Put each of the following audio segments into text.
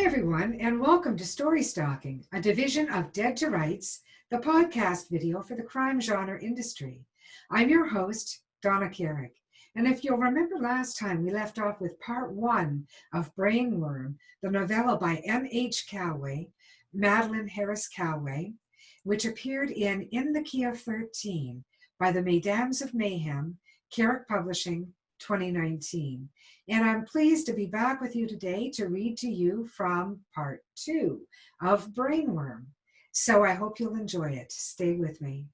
Hi, everyone, and welcome to Story Stalking, a division of Dead to Rights, the podcast video for the crime genre industry. I'm your host, Donna Carrick, and if you'll remember last time, we left off with part one of Brainworm, the novella by M.H. Callway, Madeline Harris Callway, which appeared in the Key of 13 by the Mesdames of Mayhem, Carrick Publishing, 2019. And I'm pleased to be back with you today to read to you from part two of Brainworm. So I hope you'll enjoy it. Stay with me.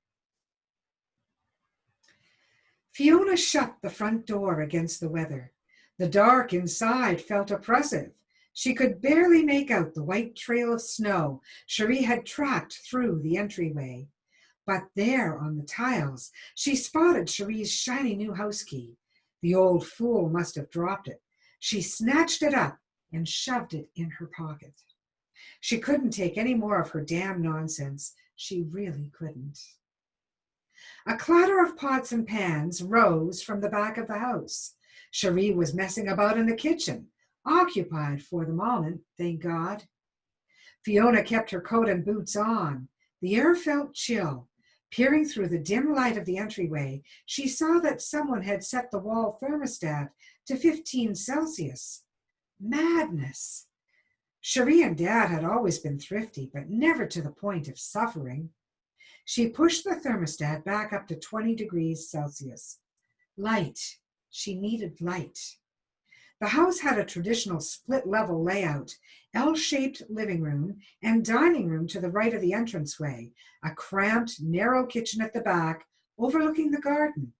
Fiona shut the front door against the weather. The dark inside felt oppressive. She could barely make out the white trail of snow Cherie had tracked through the entryway. But there on the tiles, she spotted Cherie's shiny new house key. The old fool must have dropped it. She snatched it up and shoved it in her pocket. She couldn't take any more of her damn nonsense. She really couldn't. A clatter of pots and pans rose from the back of the house. Cherie was messing about in the kitchen, occupied for the moment, thank God. Fiona kept her coat and boots on. The air felt chill. Peering through the dim light of the entryway, she saw that someone had set the wall thermostat to 15 Celsius. Madness! Cherie and Dad had always been thrifty, but never to the point of suffering. She pushed the thermostat back up to 20 degrees Celsius. Light. She needed light. The house had a traditional split-level layout, L-shaped living room and dining room to the right of the entranceway, a cramped, narrow kitchen at the back overlooking the garden.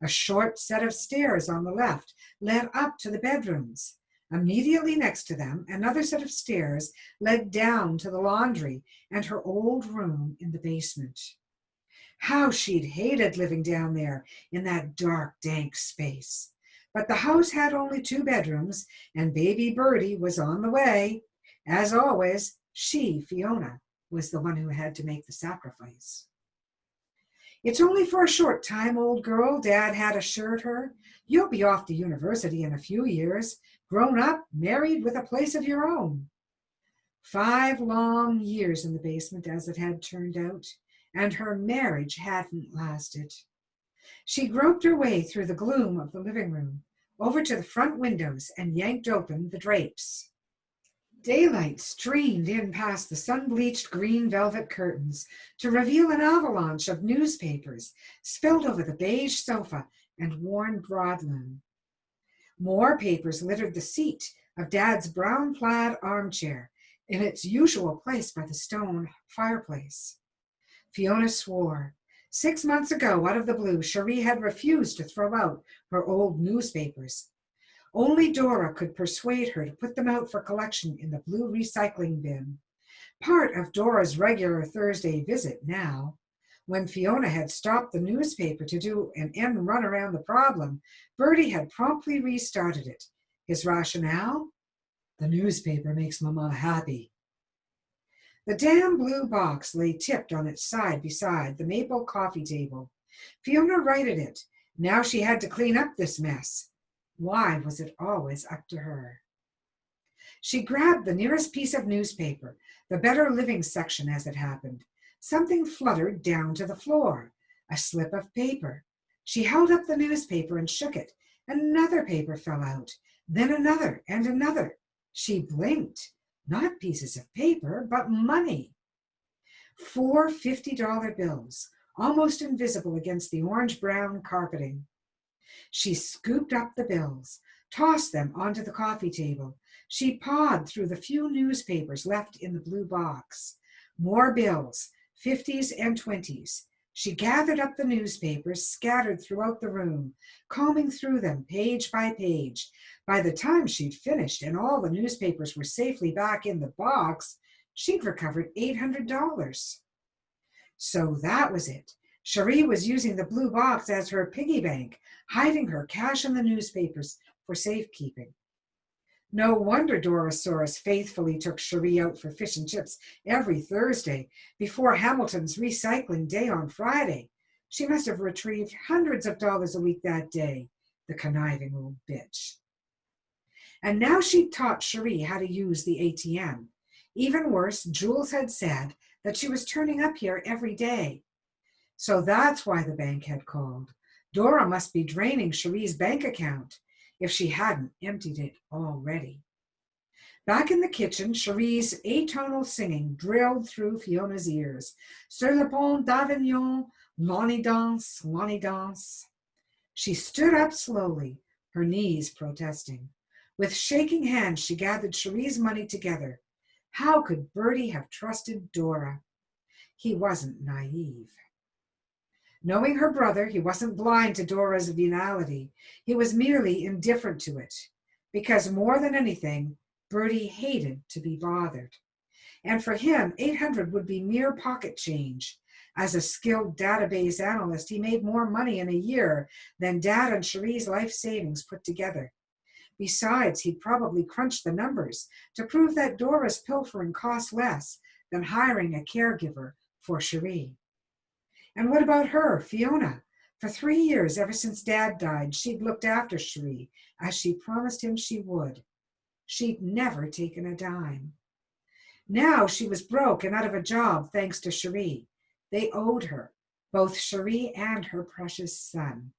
A short set of stairs on the left led up to the bedrooms. Immediately next to them, another set of stairs led down to the laundry and her old room in the basement. How she'd hated living down there in that dark, dank space. But the house had only 2 bedrooms, and baby Birdie was on the way. As always, she, Fiona, was the one who had to make the sacrifice. "It's only for a short time, old girl," Dad had assured her. "You'll be off to university in a few years, grown up, married, with a place of your own." 5 long years in the basement, as it had turned out, and her marriage hadn't lasted. She groped her way through the gloom of the living room, over to the front windows, and yanked open the drapes. Daylight streamed in past the sun-bleached green velvet curtains to reveal an avalanche of newspapers spilled over the beige sofa and worn broadloom. More papers littered the seat of Dad's brown plaid armchair in its usual place by the stone fireplace. Fiona swore. 6 months ago, out of the blue, Cherie had refused to throw out her old newspapers. Only Dora could persuade her to put them out for collection in the blue recycling bin. Part of Dora's regular Thursday visit now. When Fiona had stopped the newspaper to do an end run around the problem, Bertie had promptly restarted it. His rationale? "The newspaper makes Mama happy." The damn blue box lay tipped on its side beside the maple coffee table. Fiona righted it. Now she had to clean up this mess. Why was it always up to her? She grabbed the nearest piece of newspaper, the Better Living section as it happened. Something fluttered down to the floor, a slip of paper. She held up the newspaper and shook it. Another paper fell out, then another and another. She blinked. Not pieces of paper, but money. 4 $50 bills, almost invisible against the orange-brown carpeting. She scooped up the bills, tossed them onto the coffee table. She pawed through the few newspapers left in the blue box. More bills, 50s and 20s. She gathered up the newspapers scattered throughout the room, combing through them page by page. By the time she'd finished and all the newspapers were safely back in the box, she'd recovered $800. So that was it. Cherie was using the blue box as her piggy bank, hiding her cash in the newspapers for safekeeping. No wonder Dorosaurus faithfully took Cherie out for fish and chips every Thursday before Hamilton's recycling day on Friday. She must have retrieved hundreds of dollars a week that day, the conniving old bitch. And now she'd taught Cherie how to use the ATM. Even worse, Jules had said that she was turning up here every day. So that's why the bank had called. Dora must be draining Cherie's bank account, if she hadn't emptied it already. Back in the kitchen, Cherie's atonal singing drilled through Fiona's ears. Sur le pont d'Avignon, l'on y danse, l'on y danse. She stood up slowly, her knees protesting. With shaking hands, she gathered Cherie's money together. How could Bertie have trusted Dora? He wasn't naive. Knowing her brother, he wasn't blind to Dora's venality. He was merely indifferent to it, because more than anything, Bertie hated to be bothered. And for him, 800 would be mere pocket change. As a skilled database analyst, he made more money in a year than Dad and Cherie's life savings put together. Besides, he'd probably crunch the numbers to prove that Dora's pilfering cost less than hiring a caregiver for Cherie. And what about her, Fiona? For 3 years, ever since Dad died, she'd looked after Cherie, as she promised him she would. She'd never taken a dime. Now she was broke and out of a job thanks to Cherie. They owed her, both Cherie and her precious son.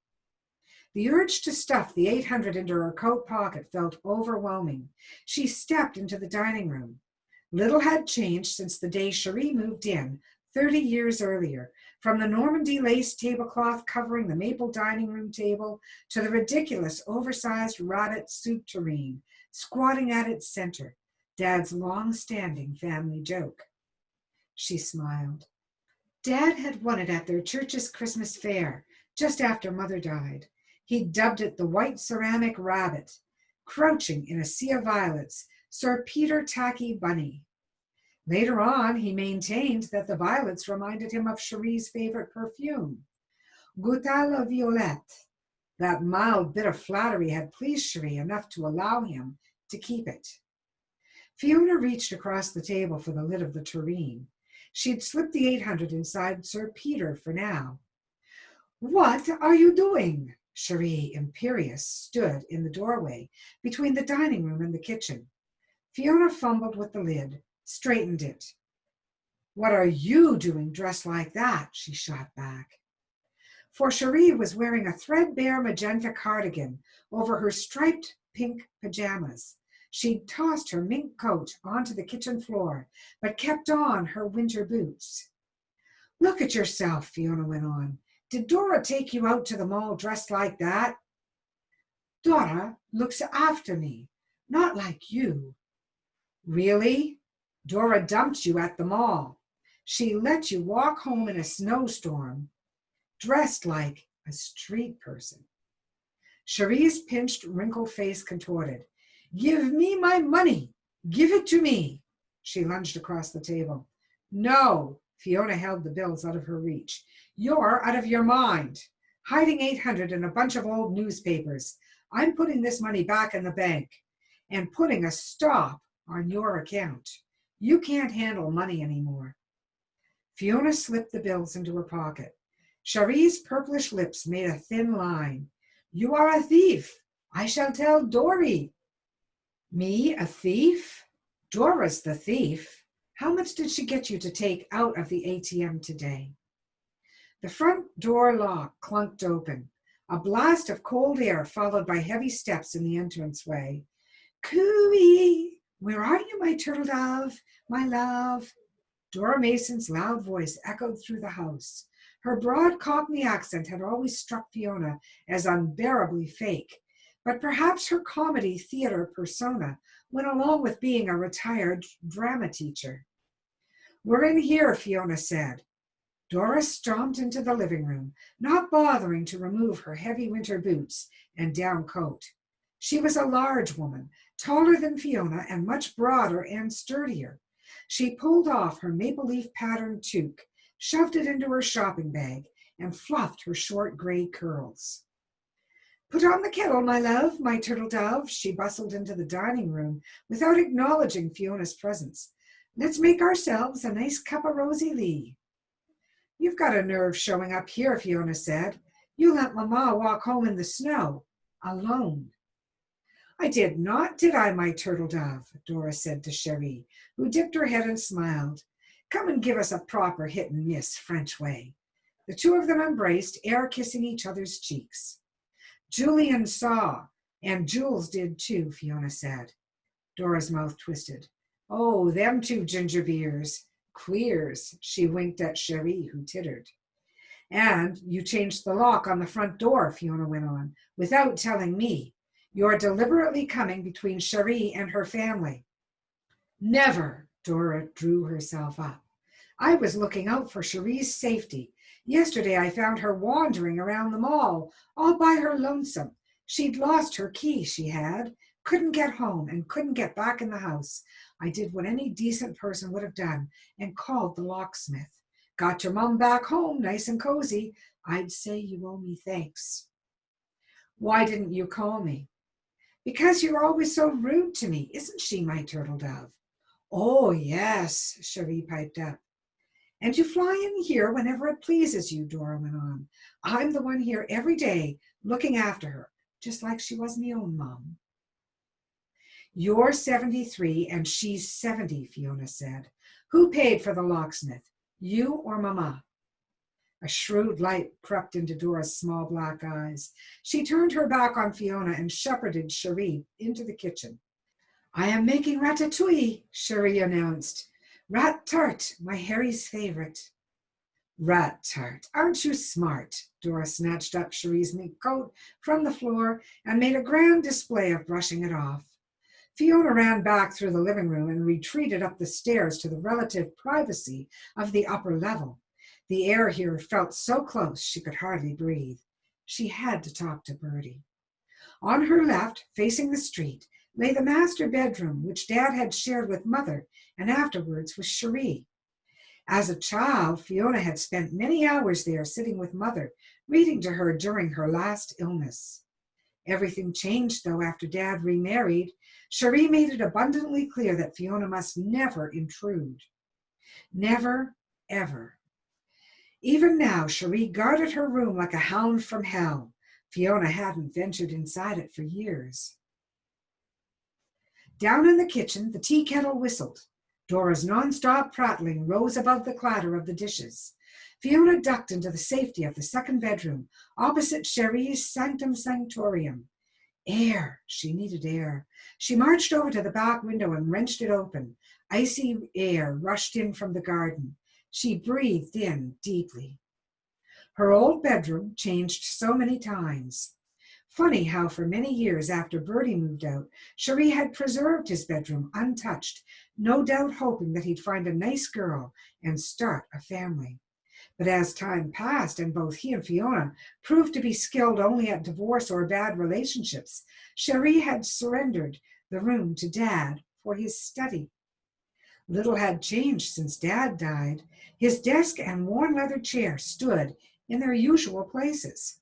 The urge to stuff the 800 into her coat pocket felt overwhelming. She stepped into the dining room. Little had changed since the day Cherie moved in 30 years earlier, from the Normandy lace tablecloth covering the maple dining room table to the ridiculous oversized rabbit soup tureen squatting at its center, Dad's long-standing family joke. She smiled. Dad had won it at their church's Christmas fair, just after Mother died. He dubbed it the White Ceramic Rabbit. Crouching in a sea of violets, Sir Peter Tacky Bunny. Later on, he maintained that the violets reminded him of Cherie's favorite perfume, Goutte à la Violette. That mild bit of flattery had pleased Cherie enough to allow him to keep it. Fiona reached across the table for the lid of the tureen. She'd slipped the 800 inside Sir Peter for now. What are you doing? Cherie, imperious, stood in the doorway between the dining room and the kitchen. Fiona fumbled with the lid, straightened it. What are you doing dressed like that? She shot back. For Cherie was wearing a threadbare magenta cardigan over her striped pink pajamas. She'd tossed her mink coat onto the kitchen floor, but kept on her winter boots. Look at yourself, Fiona went on. Did Dora take you out to the mall dressed like that? Dora looks after me, not like you. Really? Dora dumped you at the mall. She let you walk home in a snowstorm, dressed like a street person. Cherie's pinched, wrinkled face contorted. Give me my money. Give it to me. She lunged across the table. No. Fiona held the bills out of her reach. You're out of your mind. Hiding 800 in a bunch of old newspapers. I'm putting this money back in the bank and putting a stop on your account. You can't handle money anymore. Fiona slipped the bills into her pocket. Cherie's purplish lips made a thin line. You are a thief. I shall tell Dory. Me, a thief? Dora's the thief. How much did she get you to take out of the ATM today? The front door lock clunked open. A blast of cold air followed by heavy steps in the entranceway. Cooey! Where are you, my turtle dove, my love? Dora Mason's loud voice echoed through the house. Her broad Cockney accent had always struck Fiona as unbearably fake, but perhaps her comedy theater persona went along with being a retired drama teacher. We're in here, Fiona said. Dora stomped into the living room, not bothering to remove her heavy winter boots and down coat. She was a large woman, taller than Fiona and much broader and sturdier. She pulled off her maple leaf patterned toque, shoved it into her shopping bag, and fluffed her short gray curls. Put on the kettle, my love, my turtle dove. She bustled into the dining room without acknowledging Fiona's presence. Let's make ourselves a nice cup of rosy lee. You've got a nerve showing up here, Fiona said. You let Mama walk home in the snow, alone. I did not, did I, my turtle dove? Dora said to Cherie, who dipped her head and smiled. Come and give us a proper hit and miss French way. The two of them embraced, air kissing each other's cheeks. Julian saw, and Jules did too, Fiona said. Dora's mouth twisted. Oh, them two ginger beers. Queers, she winked at Cherie, who tittered. And you changed the lock on the front door, Fiona went on, without telling me. You're deliberately coming between Cherie and her family. Never, Dora drew herself up. I was looking out for Cherie's safety. Yesterday I found her wandering around the mall, all by her lonesome. She'd lost her key, she had. Couldn't get home and couldn't get back in the house. I did what any decent person would have done and called the locksmith. Got your mom back home, nice and cozy. I'd say you owe me thanks. Why didn't you call me? Because you're always so rude to me, isn't she, my turtle dove? Oh, yes, Cherie piped up. And you fly in here whenever it pleases you, Dora went on. I'm the one here every day, looking after her, just like she was me own mom. You're 73 and she's 70, Fiona said. Who paid for the locksmith, you or Mama? A shrewd light crept into Dora's small black eyes. She turned her back on Fiona and shepherded Cherie into the kitchen. I am making ratatouille, Cherie announced. Rat tart, my Harry's favorite. Rat tart, aren't you smart? Dora snatched up Cherie's mink coat from the floor and made a grand display of brushing it off. Fiona ran back through the living room and retreated up the stairs to the relative privacy of the upper level. The air here felt so close she could hardly breathe. She had to talk to Bertie. On her left, facing the street, lay the master bedroom, which Dad had shared with Mother and afterwards with Cherie. As a child, Fiona had spent many hours there sitting with Mother, reading to her during her last illness. Everything changed, though, after Dad remarried. Cherie made it abundantly clear that Fiona must never intrude. Never, ever. Even now, Cherie guarded her room like a hound from hell. Fiona hadn't ventured inside it for years. Down in the kitchen, the tea kettle whistled. Dora's non-stop prattling rose above the clatter of the dishes. Fiona ducked into the safety of the second bedroom, opposite Cherie's sanctum sanctorium. Air. She needed air. She marched over to the back window and wrenched it open. Icy air rushed in from the garden. She breathed in deeply. Her old bedroom changed so many times. Funny how for many years after Bertie moved out, Cherie had preserved his bedroom untouched, no doubt hoping that he'd find a nice girl and start a family. But as time passed and both he and Fiona proved to be skilled only at divorce or bad relationships, Cherie had surrendered the room to Dad for his study. Little had changed since Dad died. His desk and worn leather chair stood in their usual places.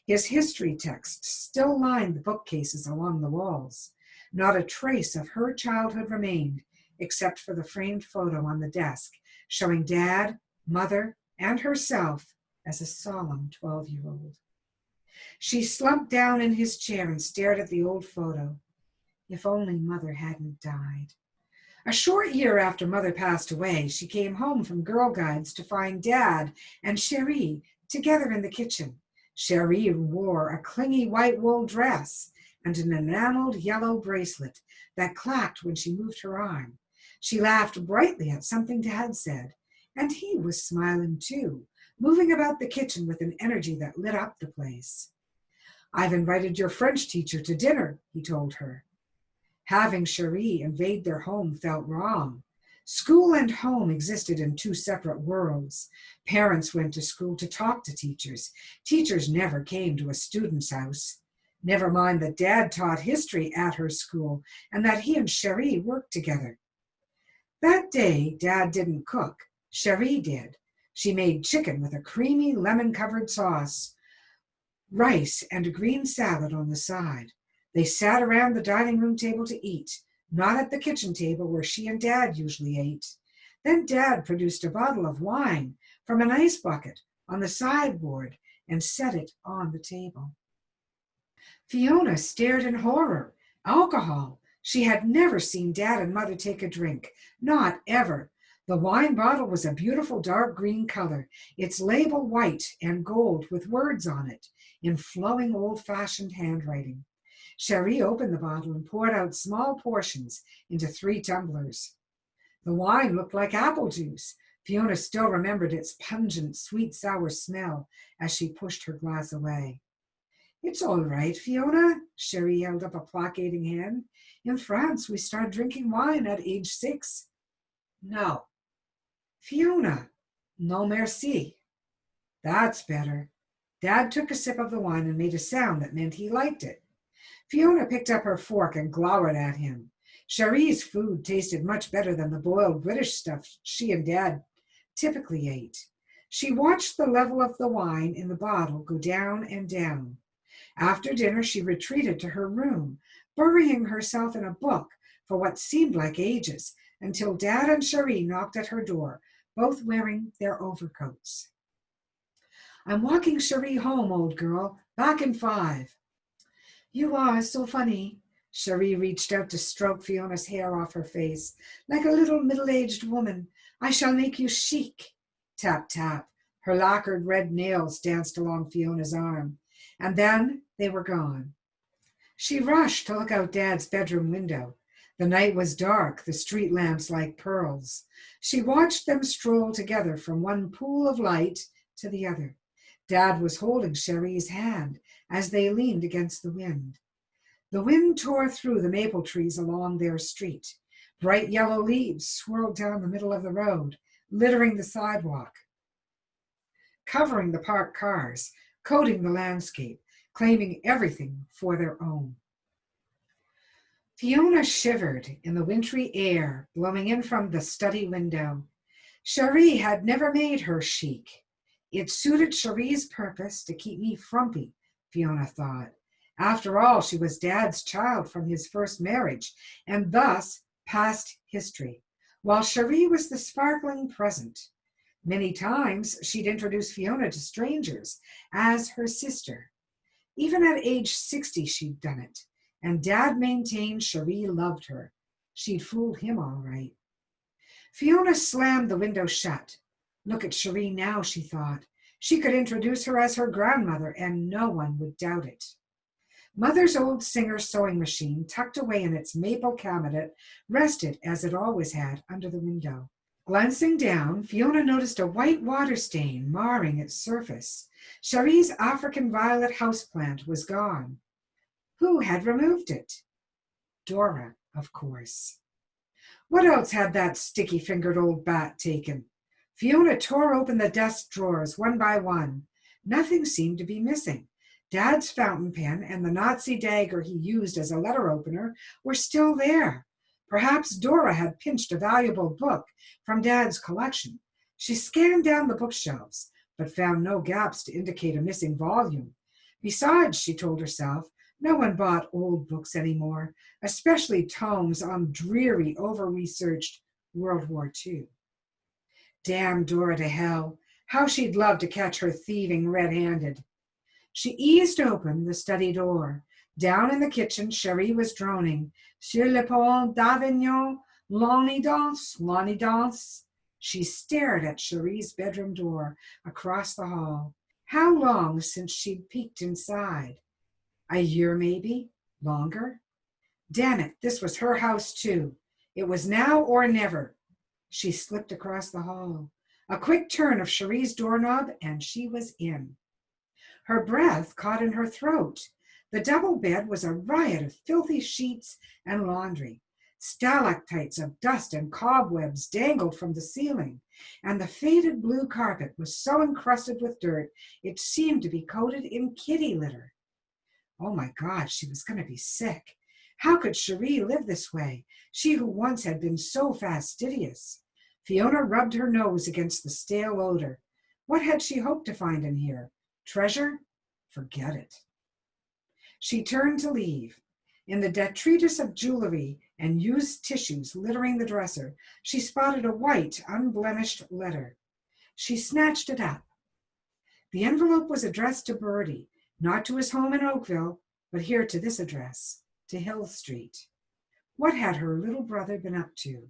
His history texts still lined the bookcases along the walls. Not a trace of her childhood remained, except for the framed photo on the desk, showing Dad, Mother, and herself as a solemn 12-year-old. She slumped down in his chair and stared at the old photo. If only Mother hadn't died. A short year after Mother passed away, she came home from Girl Guides to find Dad and Cherie together in the kitchen. Cherie wore a clingy white wool dress and an enameled yellow bracelet that clacked when she moved her arm. She laughed brightly at something Dad said, and he was smiling too, moving about the kitchen with an energy that lit up the place. I've invited your French teacher to dinner, he told her. Having Cherie invade their home felt wrong. School and home existed in two separate worlds. Parents went to school to talk to teachers. Teachers never came to a student's house. Never mind that Dad taught history at her school and that he and Cherie worked together. That day, Dad didn't cook. Cherie did. She made chicken with a creamy lemon-covered sauce, rice, and a green salad on the side. They sat around the dining room table to eat, not at the kitchen table where she and Dad usually ate. Then Dad produced a bottle of wine from an ice bucket on the sideboard and set it on the table. Fiona stared in horror. Alcohol. She had never seen Dad and Mother take a drink. Not ever. The wine bottle was a beautiful dark green color, its label white and gold with words on it in flowing old-fashioned handwriting. Cherie opened the bottle and poured out small portions into 3 tumblers. The wine looked like apple juice. Fiona still remembered its pungent, sweet, sour smell as she pushed her glass away. It's all right, Fiona, Cherie held up a placating hand. In France, we start drinking wine at age 6. No. Fiona, non merci. That's better. Dad took a sip of the wine and made a sound that meant he liked it. Fiona picked up her fork and glowered at him. Cherie's food tasted much better than the boiled British stuff she and Dad typically ate. She watched the level of the wine in the bottle go down and down. After dinner, she retreated to her room, burying herself in a book for what seemed like ages, until Dad and Cherie knocked at her door, both wearing their overcoats. I'm walking Cherie home, old girl. Back in 5. You are so funny. Cherie reached out to stroke Fiona's hair off her face. Like a little middle-aged woman. I shall make you chic. Tap, tap. Her lacquered red nails danced along Fiona's arm. And then they were gone. She rushed to look out Dad's bedroom window. The night was dark, the street lamps like pearls. She watched them stroll together from one pool of light to the other. Dad was holding Cherie's hand as they leaned against the wind. The wind tore through the maple trees along their street. Bright yellow leaves swirled down the middle of the road, littering the sidewalk, covering the parked cars, coating the landscape, claiming everything for their own. Fiona shivered in the wintry air blowing in from the study window. Cherie had never made her chic. It suited Cherie's purpose to keep me frumpy, Fiona thought. After all, she was Dad's child from his first marriage, and thus past history, while Cherie was the sparkling present. Many times she'd introduce Fiona to strangers as her sister. Even at age 60, she'd done it, and Dad maintained Cherie loved her. She'd fooled him all right. Fiona slammed the window shut. Look at Cherie now, she thought. She could introduce her as her grandmother, and no one would doubt it. Mother's old Singer sewing machine, tucked away in its maple cabinet, rested, as it always had, under the window. Glancing down, Fiona noticed a white water stain marring its surface. Cherie's African violet houseplant was gone. Who had removed it? Dora, of course. What else had that sticky-fingered old bat taken? Fiona tore open the desk drawers one by one. Nothing seemed to be missing. Dad's fountain pen and the Nazi dagger he used as a letter opener were still there. Perhaps Dora had pinched a valuable book from Dad's collection. She scanned down the bookshelves, but found no gaps to indicate a missing volume. Besides, she told herself, no one bought old books anymore, especially tomes on dreary, over-researched World War II. Damn Dora to hell. How she'd love to catch her thieving red-handed. She eased open the study door. Down in the kitchen, Cherie was droning, Sur le pont d'Avignon, l'on y danse, l'on y danse. She stared at Cherie's bedroom door across the hall. How long since she'd peeked inside? A year, maybe? Longer? Damn it, this was her house, too. It was now or never. She slipped across the hall. A quick turn of Cherie's doorknob, and she was in. Her breath caught in her throat. The double bed was a riot of filthy sheets and laundry. Stalactites of dust and cobwebs dangled from the ceiling, and the faded blue carpet was so encrusted with dirt it seemed to be coated in kitty litter. Oh my God, she was going to be sick. How could Cherie live this way, she who once had been so fastidious? Fiona rubbed her nose against the stale odor. What had she hoped to find in here? Treasure? Forget it. She turned to leave. In the detritus of jewelry and used tissues littering the dresser, she spotted a white, unblemished letter. She snatched it up. The envelope was addressed to Bertie, not to his home in Oakville, but here to this address, to Hill Street. What had her little brother been up to?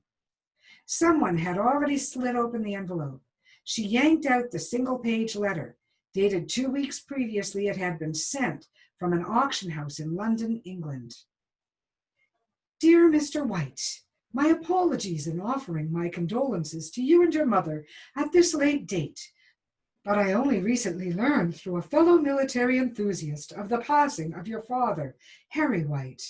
Someone had already slit open the envelope. She yanked out the single-page letter. Dated 2 weeks previously, it had been sent from an auction house in London, England. Dear Mr. White, my apologies in offering my condolences to you and your mother at this late date, but I only recently learned through a fellow military enthusiast of the passing of your father, Harry White.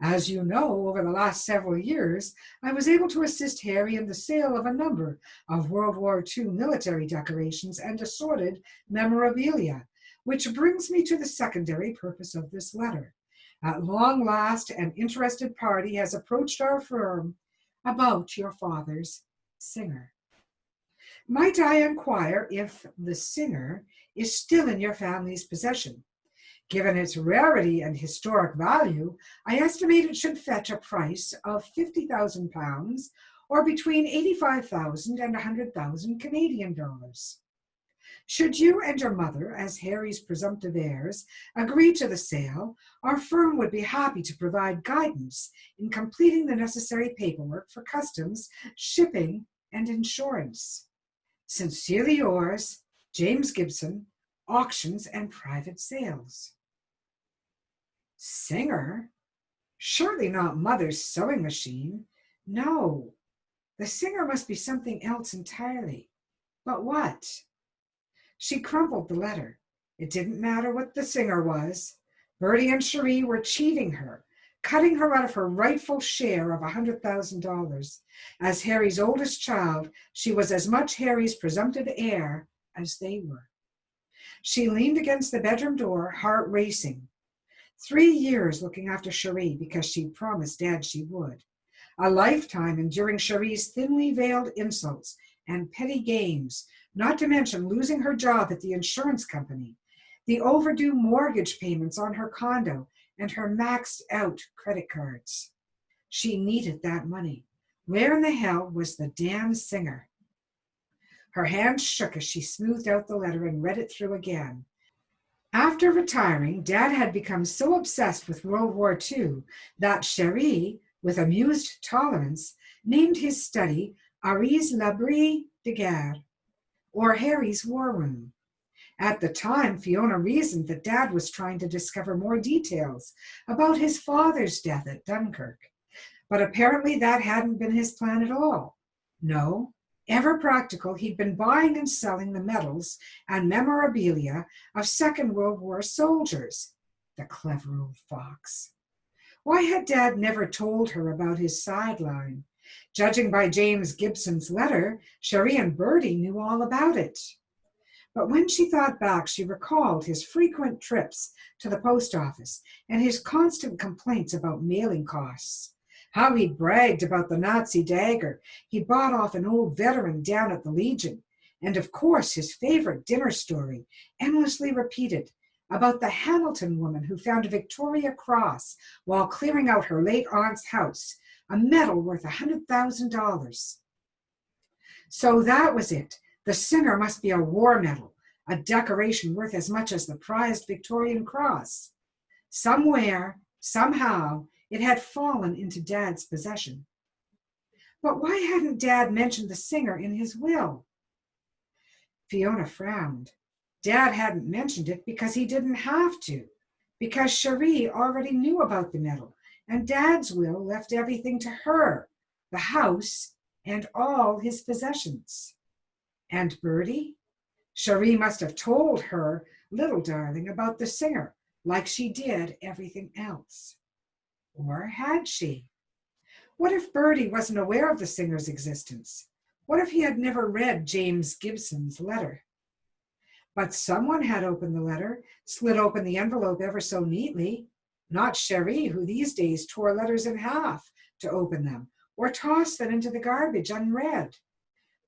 As you know, over the last several years, I was able to assist Harry in the sale of a number of World War II military decorations and assorted memorabilia, which brings me to the secondary purpose of this letter. At long last, an interested party has approached our firm about your father's singer. Might I inquire if the singer is still in your family's possession? Given its rarity and historic value, I estimate it should fetch a price of £50,000 or between 85,000 and 100,000 Canadian dollars. Should you and your mother, as Harry's presumptive heirs, agree to the sale, our firm would be happy to provide guidance in completing the necessary paperwork for customs, shipping, and insurance. Sincerely yours, James Gibson, Auctions and Private Sales. Singer? Surely not Mother's sewing machine. No, the singer must be something else entirely. But what? She crumpled the letter. It didn't matter what the singer was. Bertie and Cherie were cheating her, cutting her out of her rightful share of $100,000. As Harry's oldest child, she was as much Harry's presumptive heir as they were. She leaned against the bedroom door, heart racing. 3 years looking after Cherie because she'd promised Dad she would. A lifetime enduring Cherie's thinly veiled insults and petty games, not to mention losing her job at the insurance company, the overdue mortgage payments on her condo, and her maxed out credit cards. She needed that money. Where in the hell was the damn singer? Her hand shook as she smoothed out the letter and read it through again. After retiring, Dad had become so obsessed with World War II that Cherie, with amused tolerance, named his study Harry's L'Abri de Guerre, or Harry's War Room. At the time, Fiona reasoned that Dad was trying to discover more details about his father's death at Dunkirk. But apparently that hadn't been his plan at all. No, ever practical, he'd been buying and selling the medals and memorabilia of Second World War soldiers. The clever old fox. Why had Dad never told her about his sideline? Judging by James Gibson's letter, Cherie and Bertie knew all about it. But when she thought back, she recalled his frequent trips to the post office and his constant complaints about mailing costs. How he'd bragged about the Nazi dagger he bought off an old veteran down at the Legion. And of course, his favorite dinner story, endlessly repeated, about the Hamilton woman who found a Victoria Cross while clearing out her late aunt's house, a medal worth $100,000. So that was it. The singer must be a war medal, a decoration worth as much as the prized Victorian Cross. Somewhere, somehow, it had fallen into Dad's possession. But why hadn't Dad mentioned the singer in his will? Fiona frowned. Dad hadn't mentioned it because he didn't have to, because Cherie already knew about the medal, and Dad's will left everything to her, the house, and all his possessions. And Bertie? Cherie must have told her little darling about the singer, like she did everything else. Or had she? What if Bertie wasn't aware of the singer's existence? What if he had never read James Gibson's letter? But someone had opened the letter, slid open the envelope ever so neatly. Not Cherie, who these days tore letters in half to open them, or tossed them into the garbage unread.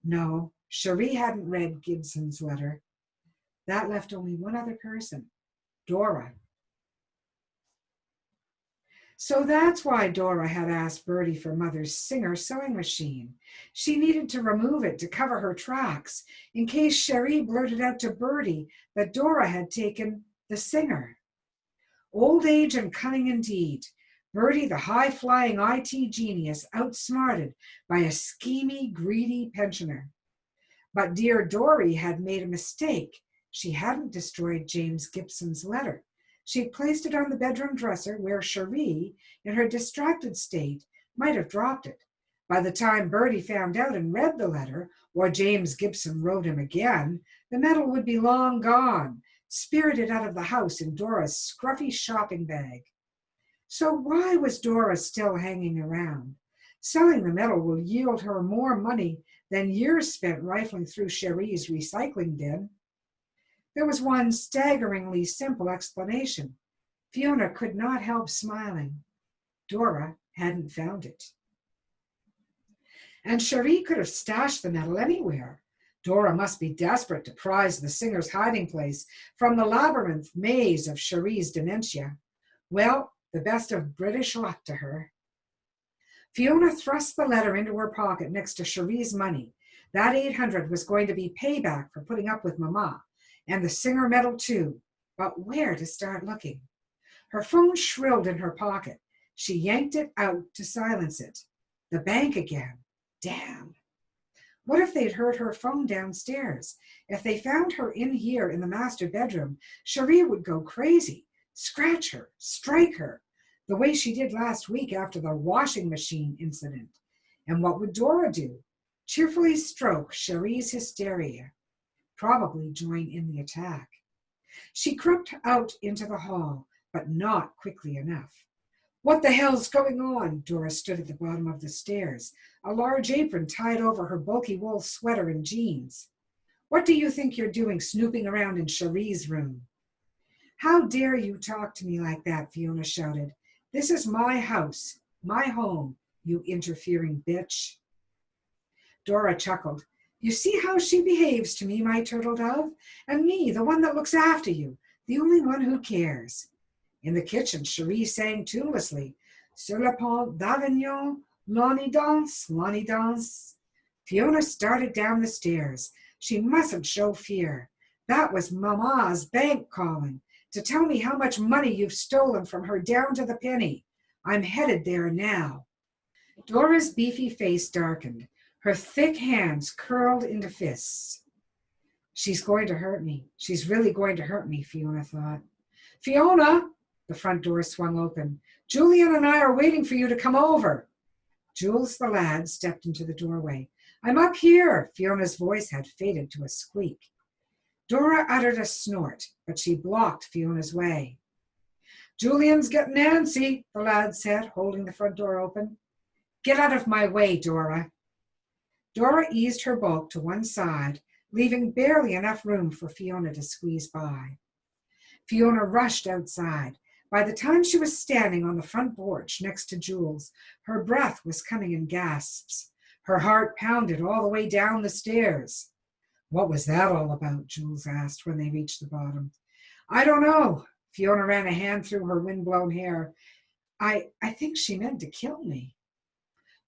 No, Cherie hadn't read Gibson's letter. That left only one other person, Dora. So that's why Dora had asked Bertie for Mother's Singer sewing machine. She needed to remove it to cover her tracks in case Cherie blurted out to Bertie that Dora had taken the singer. Old age and cunning indeed. Bertie, the high-flying IT genius, outsmarted by a schemy, greedy pensioner. But dear Dory had made a mistake. She hadn't destroyed James Gibson's letter. She had placed it on the bedroom dresser where Cherie, in her distracted state, might have dropped it. By the time Bertie found out and read the letter, or James Gibson wrote him again, the medal would be long gone, spirited out of the house in Dora's scruffy shopping bag. So why was Dora still hanging around? Selling the medal will yield her more money than years spent rifling through Cherie's recycling bin. There was one staggeringly simple explanation. Fiona could not help smiling. Dora hadn't found it. And Cherie could have stashed the medal anywhere. Dora must be desperate to prize the singer's hiding place from the labyrinth maze of Cherie's dementia. Well, the best of British luck to her. Fiona thrust the letter into her pocket next to Cherie's money. That 800 was going to be payback for putting up with Mama, and the singer medal too. But where to start looking? Her phone shrilled in her pocket. She yanked it out to silence it. The bank again. Damn. What if they'd heard her phone downstairs? If they found her in here in the master bedroom, Cherie would go crazy, scratch her, strike her, the way she did last week after the washing machine incident. And what would Dora do? Cheerfully stroke Cherie's hysteria. Probably join in the attack. She crept out into the hall, but not quickly enough. What the hell's going on? Dora stood at the bottom of the stairs, a large apron tied over her bulky wool sweater and jeans. What do you think you're doing snooping around in Cherie's room? How dare you talk to me like that, Fiona shouted. This is my house, my home, you interfering bitch. Dora chuckled. You see how she behaves to me, my turtle dove? And me, the one that looks after you, the only one who cares. In the kitchen, Cherie sang tunelessly, Sur le pont d'Avignon, l'on y danse, l'on y danse. Fiona started down the stairs. She mustn't show fear. That was Mama's bank calling to tell me how much money you've stolen from her down to the penny. I'm headed there now. Dora's beefy face darkened. Her thick hands curled into fists. She's going to hurt me. She's really going to hurt me, Fiona thought. Fiona! The front door swung open. Julian and I are waiting for you to come over. Jules the lad stepped into the doorway. I'm up here. Fiona's voice had faded to a squeak. Dora uttered a snort, but she blocked Fiona's way. Julian's getting antsy, the lad said, holding the front door open. Get out of my way, Dora. Dora eased her bulk to one side, leaving barely enough room for Fiona to squeeze by. Fiona rushed outside. By the time she was standing on the front porch next to Jules, her breath was coming in gasps. Her heart pounded all the way down the stairs. What was that all about? Jules asked when they reached the bottom. I don't know. Fiona ran a hand through her windblown hair. I think she meant to kill me.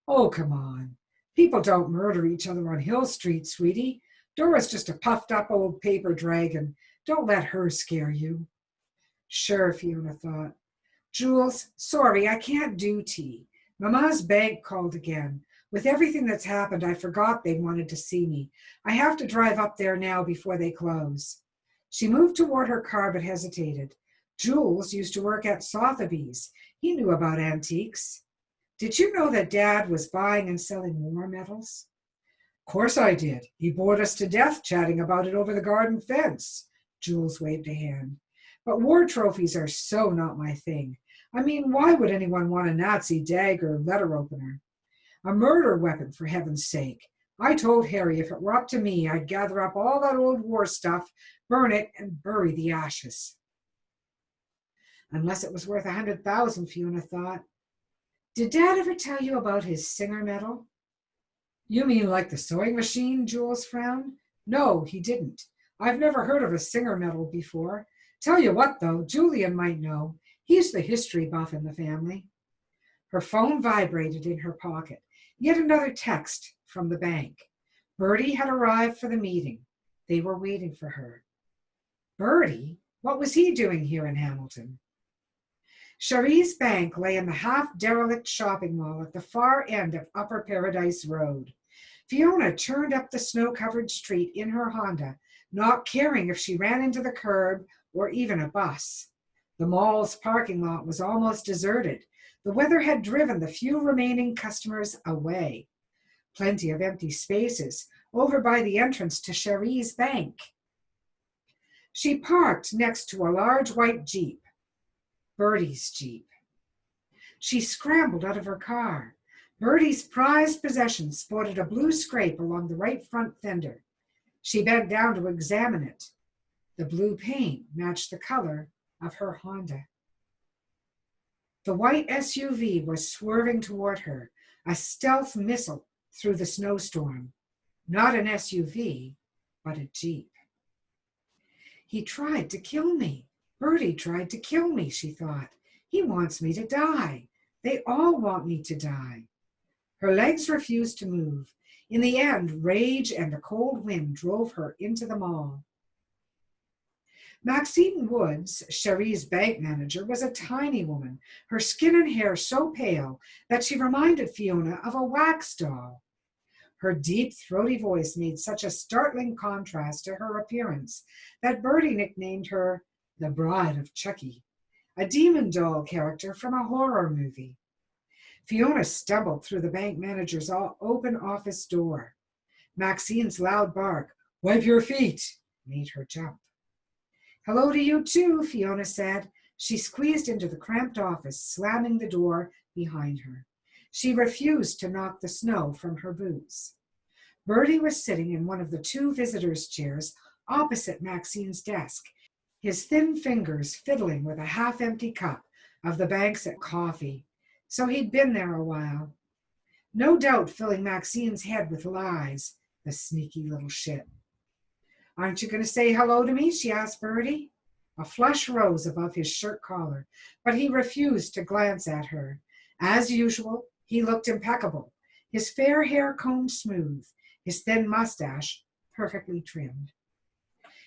Oh, come on. People don't murder each other on Hill Street, sweetie. Dora's just a puffed up old paper dragon. Don't let her scare you. Sure, Fiona thought. Jules, sorry, I can't do tea. Mama's bank called again. With everything that's happened, I forgot they wanted to see me. I have to drive up there now before they close. She moved toward her car but hesitated. Jules used to work at Sotheby's. He knew about antiques. Did you know that Dad was buying and selling war medals? Of course I did. He bored us to death chatting about it over the garden fence. Jules waved a hand. But war trophies are so not my thing. I mean, why would anyone want a Nazi dagger letter opener? A murder weapon, for heaven's sake. I told Harry if it were up to me, I'd gather up all that old war stuff, burn it, and bury the ashes. Unless it was worth 100,000, Fiona thought. Did Dad ever tell you about his Singer medal? You mean like the sewing machine? Jules frowned. No, he didn't. I've never heard of a Singer medal before. Tell you what, though, Julian might know. He's the history buff in the family. Her phone vibrated in her pocket. Yet another text from the bank. Bertie had arrived for the meeting. They were waiting for her. Bertie? What was he doing here in Hamilton? Cherie's bank lay in the half-derelict shopping mall at the far end of Upper Paradise Road. Fiona turned up the snow-covered street in her Honda, not caring if she ran into the curb or even a bus. The mall's parking lot was almost deserted. The weather had driven the few remaining customers away. Plenty of empty spaces over by the entrance to Cherie's bank. She parked next to a large white Jeep, Bertie's Jeep. She scrambled out of her car. Bertie's prized possession sported a blue scrape along the right front fender. She bent down to examine it. The blue paint matched the color of her Honda. The white SUV was swerving toward her, a stealth missile through the snowstorm. Not an SUV, but a Jeep. He tried to kill me. Bertie tried to kill me, she thought. He wants me to die. They all want me to die. Her legs refused to move. In the end, rage and the cold wind drove her into the mall. Maxine Woods, Cherie's bank manager, was a tiny woman, her skin and hair so pale that she reminded Fiona of a wax doll. Her deep, throaty voice made such a startling contrast to her appearance that Bertie nicknamed her the Bride of Chucky, a demon doll character from a horror movie. Fiona stumbled through the bank manager's open office door. Maxine's loud bark, "Wipe your feet," made her jump. "Hello to you too," Fiona said. She squeezed into the cramped office, slamming the door behind her. She refused to knock the snow from her boots. Bertie was sitting in one of the two visitors' chairs opposite Maxine's desk, his thin fingers fiddling with a half-empty cup of the bank's coffee. So he'd been there a while. No doubt filling Maxine's head with lies, the sneaky little shit. "Aren't you going to say hello to me?" she asked Bertie. A flush rose above his shirt collar, but he refused to glance at her. As usual, he looked impeccable, his fair hair combed smooth, his thin mustache perfectly trimmed.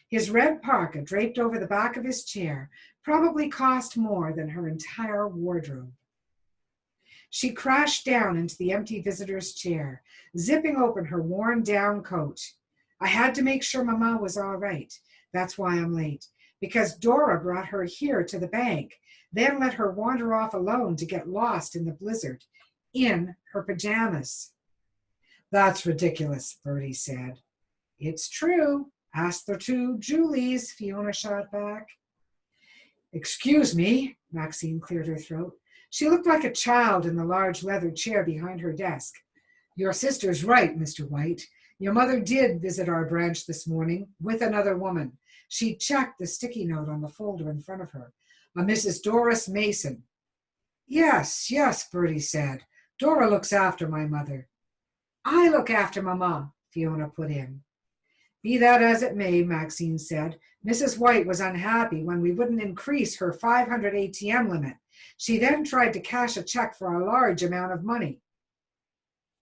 His red parka draped over the back of his chair probably cost more than her entire wardrobe. She crashed down into the empty visitor's chair, zipping open her worn-down coat. "I had to make sure Mama was all right. That's why I'm late. Because Dora brought her here to the bank, then let her wander off alone to get lost in the blizzard, in her pajamas." "That's ridiculous," Bertie said. "It's true. Ask the two Julies," Fiona shot back. "Excuse me," Maxine cleared her throat. She looked like a child in the large leather chair behind her desk. "Your sister's right, Mr. White. Your mother did visit our branch this morning with another woman." She checked the sticky note on the folder in front of her. "A Mrs. Doris Mason." Yes, Bertie said. "Dora looks after my mother." "I look after Mama," Fiona put in. "Be that as it may," Maxine said, "Mrs. White was unhappy when we wouldn't increase her 500 ATM limit. She then tried to cash a check for a large amount of money."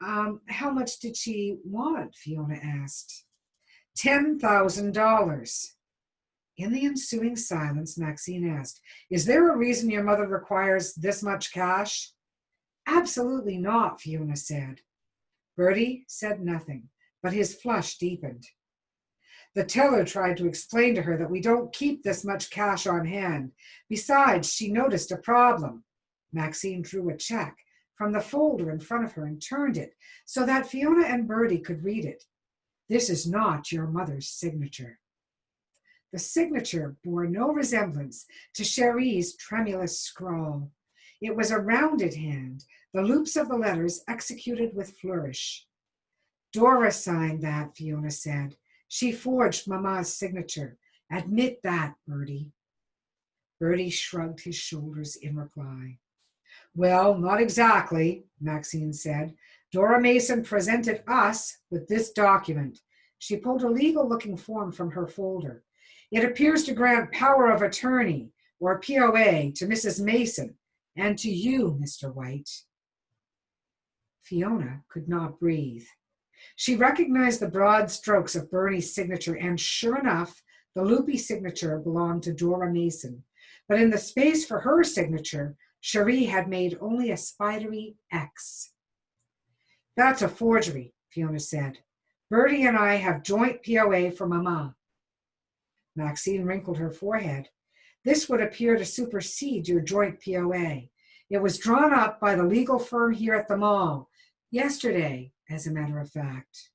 How much did she want?" Fiona asked. $10,000. In the ensuing silence, Maxine asked, "Is there a reason your mother requires this much cash?" "Absolutely not," Fiona said. Bertie said nothing, but his flush deepened. "The teller tried to explain to her that we don't keep this much cash on hand. Besides, she noticed a problem." Maxine drew a check from the folder in front of her and turned it so that Fiona and Bertie could read it. "This is not your mother's signature." The signature bore no resemblance to Cherie's tremulous scrawl. It was a rounded hand, the loops of the letters executed with flourish. "Dora signed that," Fiona said. "She forged Mama's signature. Admit that, Bertie." Bertie shrugged his shoulders in reply. "Well, not exactly," Maxine said. "Dora Mason presented us with this document." She pulled a legal-looking form from her folder. "It appears to grant power of attorney, or POA, to Mrs. Mason and to you, Mr. White." Fiona could not breathe. She recognized the broad strokes of Bertie's signature, and sure enough, the loopy signature belonged to Dora Mason. but in the space for her signature, Cherie had made only a spidery X. That's a forgery, Fiona said. Bertie and I have joint POA for Mama. Maxine wrinkled her forehead. This would appear to supersede your joint POA. It was drawn up by the legal firm here at the mall. Yesterday, as a matter of fact.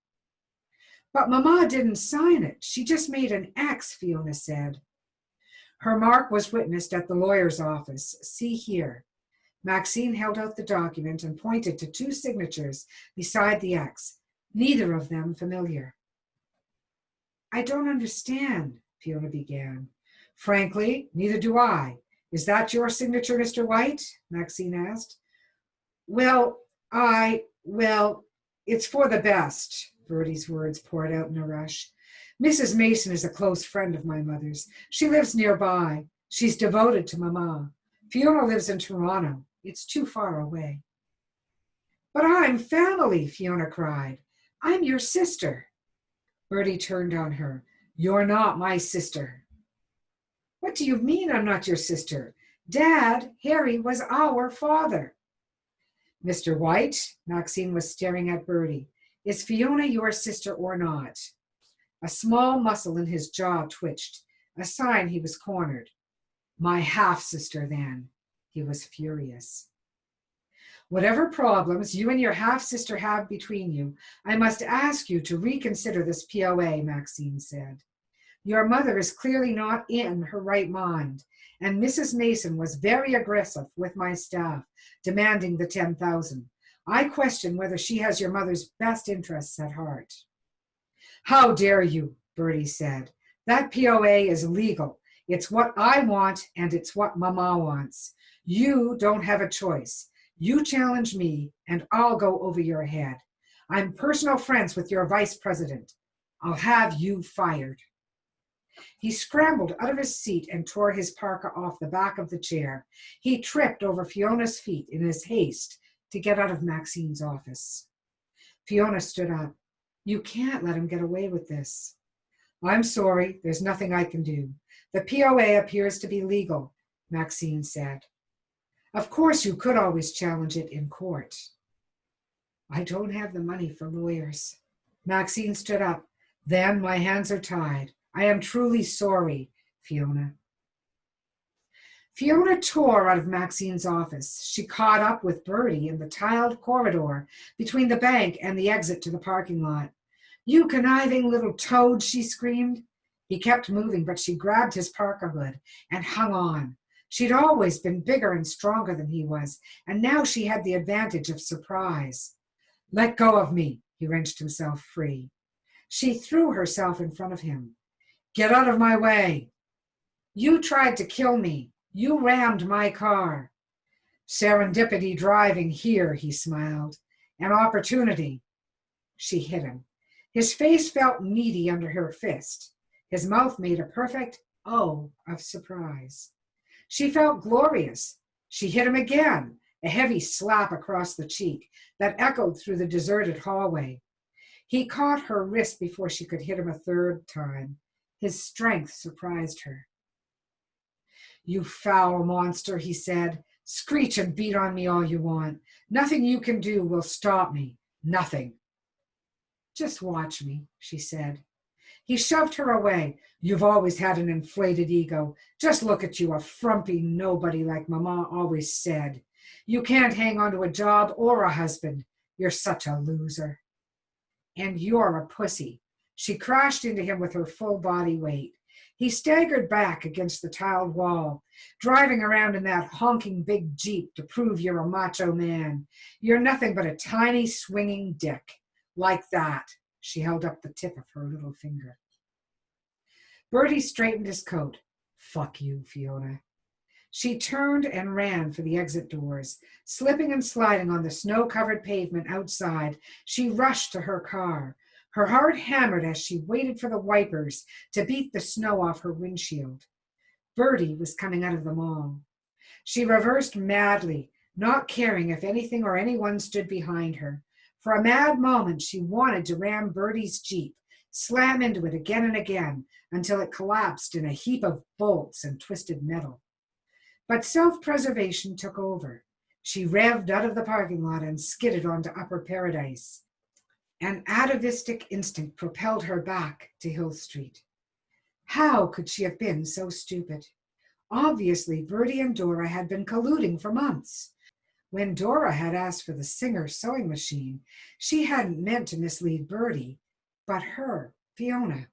But Mama didn't sign it. She just made an X, Fiona said. Her mark was witnessed at the lawyer's office. See here. Maxine held out the document and pointed to two signatures beside the X, neither of them familiar. I don't understand, Fiona began. Frankly, neither do I. Is that your signature, Mr. White? Maxine asked. Well, it's for the best, Bertie's words poured out in a rush. Mrs. Mason is a close friend of my mother's. She lives nearby. She's devoted to Mama. Fiona lives in Toronto. It's too far away. But I'm family, Fiona cried. I'm your sister. Bertie turned on her. You're not my sister. What do you mean I'm not your sister? Dad, Harry, was our father. Mr. White, Maxine was staring at Bertie. Is Fiona your sister or not? A small muscle in his jaw twitched, a sign he was cornered. My half-sister, then. He was furious. Whatever problems you and your half-sister have between you, I must ask you to reconsider this POA, Maxine said. Your mother is clearly not in her right mind, and Mrs. Mason was very aggressive with my staff, demanding the $10,000. I question whether she has your mother's best interests at heart. How dare you, Bertie said. That POA is legal. It's what I want, and it's what Mama wants. You don't have a choice. You challenge me, and I'll go over your head. I'm personal friends with your vice president. I'll have you fired. He scrambled out of his seat and tore his parka off the back of the chair. He tripped over Fiona's feet in his haste to get out of Maxine's office. Fiona stood up. You can't let him get away with this. I'm sorry, there's nothing I can do. The POA appears to be legal, Maxine said. Of course you could always challenge it in court. I don't have the money for lawyers. Maxine stood up. Then my hands are tied. I am truly sorry, Fiona. Fiona tore out of Maxine's office. She caught up with Bertie in the tiled corridor between the bank and the exit to the parking lot. You conniving little toad, she screamed. He kept moving, but she grabbed his parka hood and hung on. She'd always been bigger and stronger than he was, and now she had the advantage of surprise. Let go of me, he wrenched himself free. She threw herself in front of him. Get out of my way. You tried to kill me. You rammed my car. Serendipity driving here, he smiled. An opportunity. She hit him. His face felt meaty under her fist. His mouth made a perfect O of surprise. She felt glorious. She hit him again, a heavy slap across the cheek that echoed through the deserted hallway. He caught her wrist before she could hit him a third time. His strength surprised her. You foul monster, he said. Screech and beat on me all you want. Nothing you can do will stop me. Nothing. Just watch me, she said. He shoved her away. You've always had an inflated ego. Just look at you, a frumpy nobody like Mama always said. You can't hang on to a job or a husband. You're such a loser. And you're a pussy. She crashed into him with her full body weight. He staggered back against the tiled wall, driving around in that honking big Jeep to prove you're a macho man. You're nothing but a tiny swinging dick. Like that. She held up the tip of her little finger. Bertie straightened his coat. Fuck you, Fiona. She turned and ran for the exit doors. Slipping and sliding on the snow-covered pavement outside, she rushed to her car. Her heart hammered as she waited for the wipers to beat the snow off her windshield. Bertie was coming out of the mall. She reversed madly, not caring if anything or anyone stood behind her. For a mad moment, she wanted to ram Bertie's Jeep, slam into it again and again until it collapsed in a heap of bolts and twisted metal. But self-preservation took over. She revved out of the parking lot and skidded onto Upper Paradise. An atavistic instinct propelled her back to Hill Street. How could she have been so stupid? Obviously, Bertie and Dora had been colluding for months. When Dora had asked for the Singer sewing machine, she hadn't meant to mislead Bertie, but her, Fiona.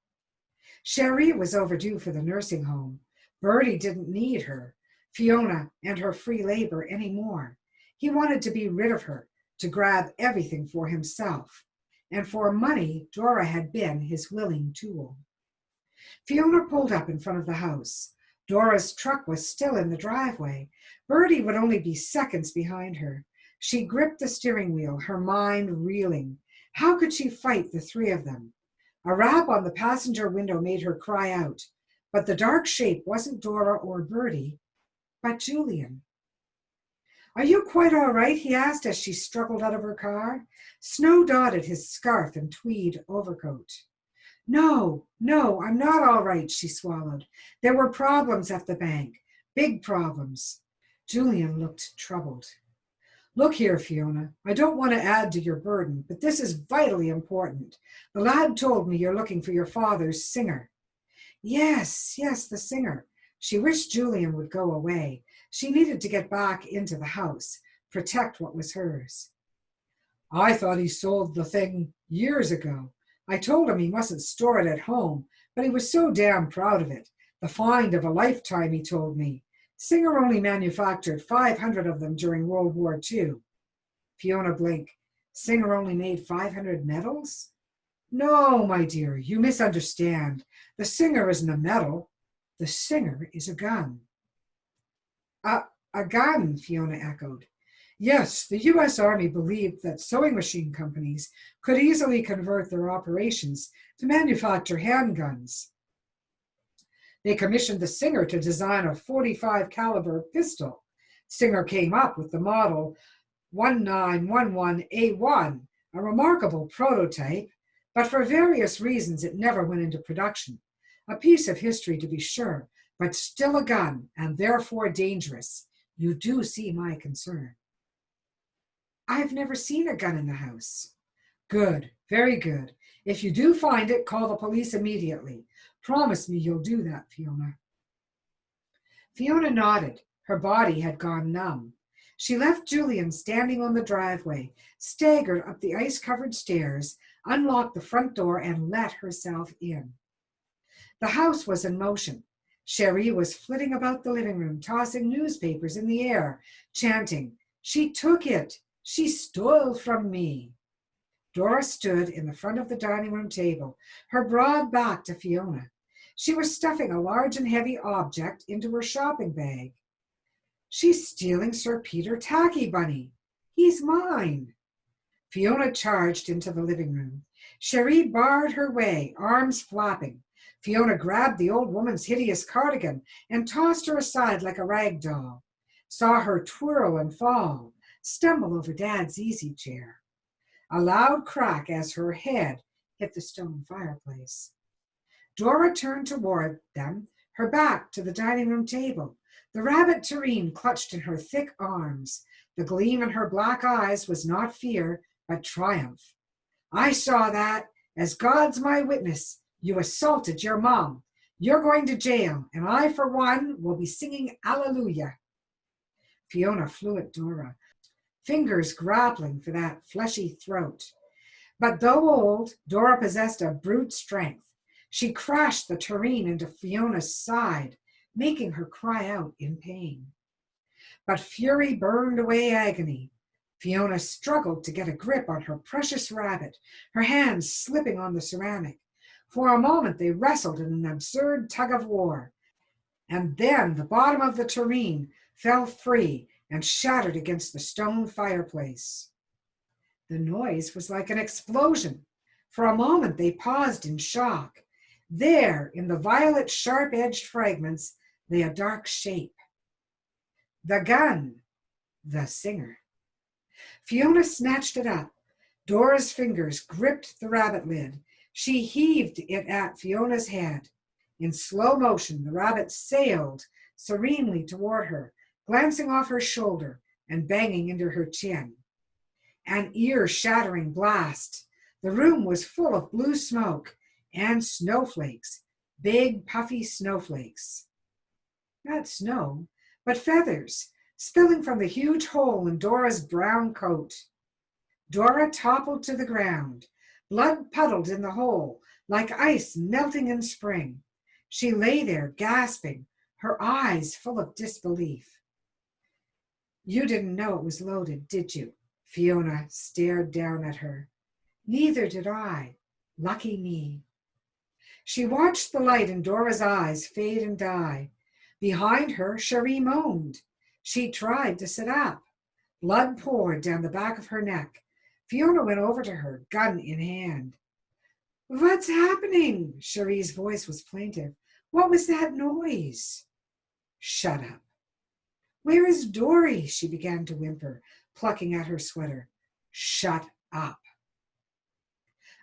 Cherie was overdue for the nursing home. Bertie didn't need her, Fiona, and her free labor anymore. He wanted to be rid of her, to grab everything for himself. And for money, Dora had been his willing tool. Fiona pulled up in front of the house. Dora's truck was still in the driveway. Bertie would only be seconds behind her. She gripped the steering wheel, her mind reeling. How could she fight the three of them? A rap on the passenger window made her cry out. But the dark shape wasn't Dora or Bertie, but Julian. "Are you quite all right?" he asked as she struggled out of her car. Snow dotted his scarf and tweed overcoat. No, I'm not all right," she swallowed. "There were problems at the bank, big problems." Julian looked troubled. "Look here, Fiona, I don't want to add to your burden, but this is vitally important. The lad told me you're looking for your father's Singer." Yes, the Singer. She wished Julian would go away. She needed to get back into the house, protect what was hers. "I thought he sold the thing years ago. I told him he mustn't store it at home, but he was so damn proud of it. The find of a lifetime, he told me. Singer only manufactured 500 of them during World War II. Fiona blinked. Singer only made 500 medals? No, my dear, you misunderstand. The Singer isn't a medal. The Singer is a gun. A gun, Fiona echoed. Yes, the U.S. Army believed that sewing machine companies could easily convert their operations to manufacture handguns. They commissioned the Singer to design a .45 caliber pistol. Singer came up with the model 1911A1, a remarkable prototype, but for various reasons it never went into production. A piece of history, to be sure, but still a gun, and therefore dangerous. You do see my concern. I've never seen a gun in the house. Good, very good. If you do find it, call the police immediately. Promise me you'll do that, Fiona. Fiona nodded. Her body had gone numb. She left Julian standing on the driveway, staggered up the ice-covered stairs, unlocked the front door, and let herself in. The house was in motion. Cherie was flitting about the living room, tossing newspapers in the air, chanting, "She took it! She stole from me." Dora stood in the front of the dining room table, her broad back to Fiona. She was stuffing a large and heavy object into her shopping bag. "She's stealing Sir Peter Tacky Bunny. He's mine." Fiona charged into the living room. Cherie barred her way, arms flapping. Fiona grabbed the old woman's hideous cardigan and tossed her aside like a rag doll. Saw her twirl and fall, stumble over Dad's easy chair. A loud crack as her head hit the stone fireplace. Dora turned toward them, her back to the dining room table. The rabbit tureen clutched in her thick arms. The gleam in her black eyes was not fear, but triumph. "I saw that. As God's my witness, you assaulted your mom. You're going to jail, and I, for one, will be singing Alleluia." Fiona flew at Dora, fingers grappling for that fleshy throat. But though old, Dora possessed a brute strength. She crashed the tureen into Fiona's side, making her cry out in pain. But fury burned away agony. Fiona struggled to get a grip on her precious rabbit, her hands slipping on the ceramic. For a moment they wrestled in an absurd tug of war. And then the bottom of the tureen fell free and shattered against the stone fireplace. The noise was like an explosion. For a moment they paused in shock. There, in the violet sharp-edged fragments, lay a dark shape. The gun, the Singer. Fiona snatched it up. Dora's fingers gripped the rabbit lid. She heaved it at Fiona's head. In slow motion, the rabbit sailed serenely toward her, glancing off her shoulder and banging into her chin. An ear-shattering blast. The room was full of blue smoke and snowflakes, big puffy snowflakes. Not snow, but feathers, spilling from the huge hole in Dora's brown coat. Dora toppled to the ground. Blood puddled in the hole, like ice melting in spring. She lay there, gasping, her eyes full of disbelief. You didn't know it was loaded, did you? Fiona stared down at her. Neither did I. Lucky me. She watched the light in Dora's eyes fade and die. Behind her, Cherie moaned. She tried to sit up. Blood poured down the back of her neck. Fiona went over to her, gun in hand. What's happening? Cherie's voice was plaintive. What was that noise? Shut up. Where is Dory? She began to whimper, plucking at her sweater. Shut up.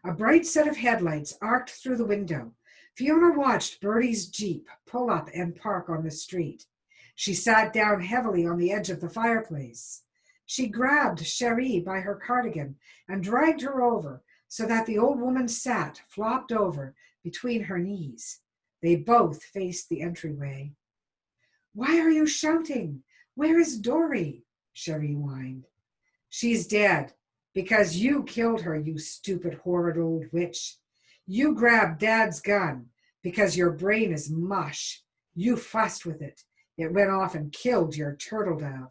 A bright set of headlights arced through the window. Fiona watched Bertie's Jeep pull up and park on the street. She sat down heavily on the edge of the fireplace. She grabbed Cherie by her cardigan and dragged her over so that the old woman sat, flopped over, between her knees. They both faced the entryway. Why are you shouting? Where is Dory? Cherie whined. She's dead, because you killed her, you stupid, horrid old witch. You grabbed Dad's gun, because your brain is mush. You fussed with it. It went off and killed your turtle dove.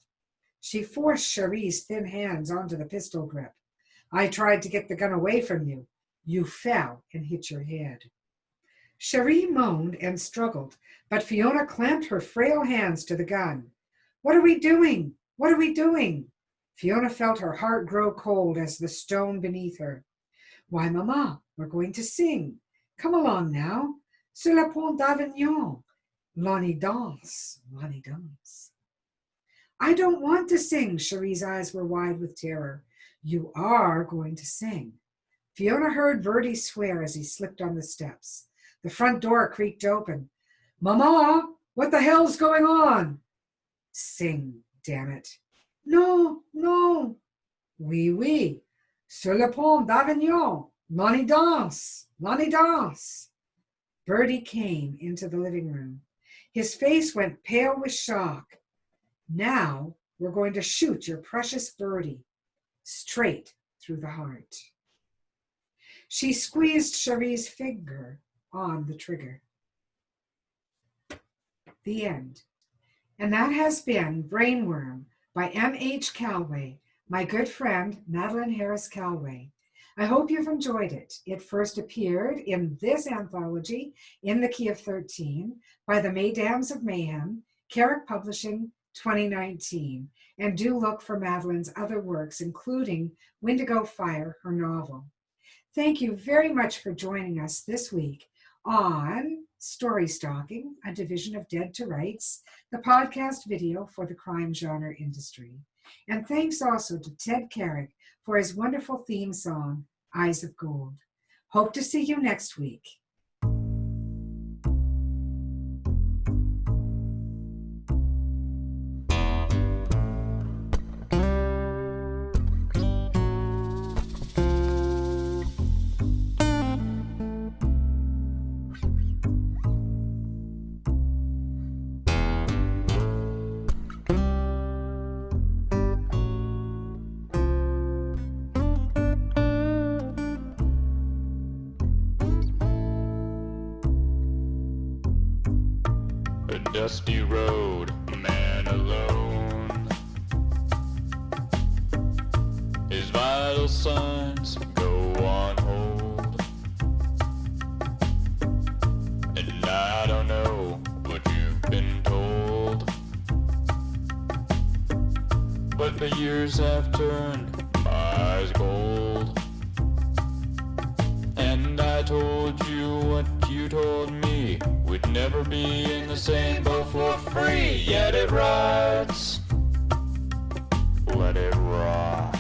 She forced Cherie's thin hands onto the pistol grip. I tried to get the gun away from you. You fell and hit your head. Cherie moaned and struggled, but Fiona clamped her frail hands to the gun. What are we doing? What are we doing? Fiona felt her heart grow cold as the stone beneath her. Why, Mama, we're going to sing. Come along now. Sur le pont d'Avignon. L'on y danse, l'on y danse. I don't want to sing. Cherie's eyes were wide with terror. You are going to sing. Fiona heard Bertie swear as he slipped on the steps. The front door creaked open. Mama, what the hell's going on? Sing, damn it. No, no. Oui, oui. Sur le pont d'Avignon. L'on y danse, l'on y danse. Bertie came into the living room. His face went pale with shock. Now we're going to shoot your precious Bertie straight through the heart. She squeezed Cherie's finger on the trigger. The end. And that has been Brainworm by M.H. Callway, my good friend Madeline Harris Callway. I hope you've enjoyed it. It first appeared in this anthology, In the Key of 13, by the Mesdames of Mayhem, Carrick Publishing, 2019. And do look for Madeline's other works, including Windigo Fire, her novel. Thank you very much for joining us this week on Story Stalking, a division of Dead to Rights, the podcast video for the crime genre industry. And thanks also to Ted Carrick for his wonderful theme song, Eyes of Gold. Hope to see you next week. Dusty road, a man alone. His vital signs go on hold. And I don't know what you've been told, but the years have turned my eyes gold. And I told you what you told me, we'd never be in the same boat for free. Yet it rides, let it ride.